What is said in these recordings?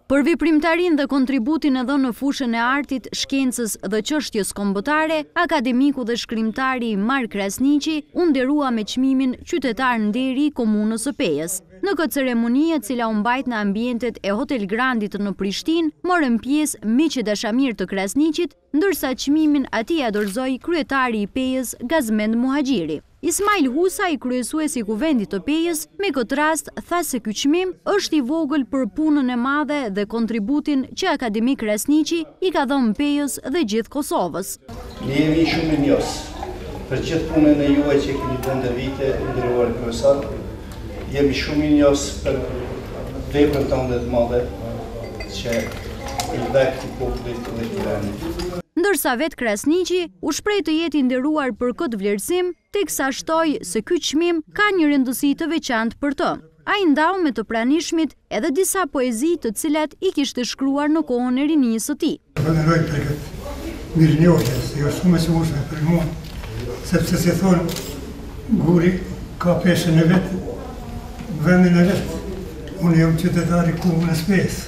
Për veprimtarin dhe kontributin edhe në fushën e artit, shkencës dhe çështjes kombëtare, akademiku dhe shkrimtari Mark Krasniqi u nderua me çmimin Qytetar Nderi i Komunës së Pejës. Në këtë ceremoni, e cila u mbajt në ambientet e Hotel Grandit në Prishtinë, morën pjesë miqë dashamir të Krasniqit, ndërsa çmimin atij ia dorëzoi kryetari i Pejës Gazmend Muhaxhiri. Ismail Husa, i kryesuesi i Kuvendit të Pejës, me këtë rast tha se ky çmim është i vogël për punën e madhe dhe kontributin që akademik Krasniqi i ka dhënë Pejës dhe gjithë Kosovës. Ne jemi shumë mirënjohës për gjithë punën e juaj që keni bërë ndër vite, nderuar kryesor. Jemi shumë mirënjohës për veprën tonë të madhe që i dha këtij populli të Tiranës. Ndërsa vetë Krasniqi u shpreh të jetë i nderuar për këtë vlerësim, teksa shtoi se ky çmim ka një rëndësi të veçantë për të. Ai ndau me të pranishmit edhe disa poezi të cilat i kishte shkruar në kohën e rinisë së tij. Falenderoj për këtë mirënjohje, jo shumë e sigurshme për mua, sepse si thonë, guri ka peshën e vet, vendin e vet. Unë jam qytetari i Komunës së Pejës,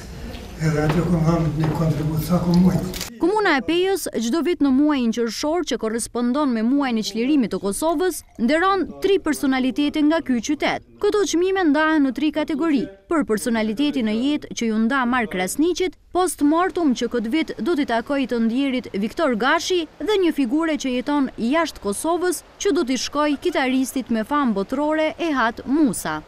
edhe aty kam dhënë një kontribut sa ku mujt. Komuna e Pejës çdo vit në muajin qershor, që korrespondon me muajin e çlirimit të Kosovës, nderon 3 personalitete nga ky qytet. Këto çmime ndahen në 3 kategori: për personalitetin e jetë që ju nda Mark Krasniqit, post mortum që këtë vit do t'i takojë të ndjerit Viktor Gashi dhe një figure që jeton jashtë Kosovës që do t'i shkojë kitaristit me famë botërore Ehat Musa.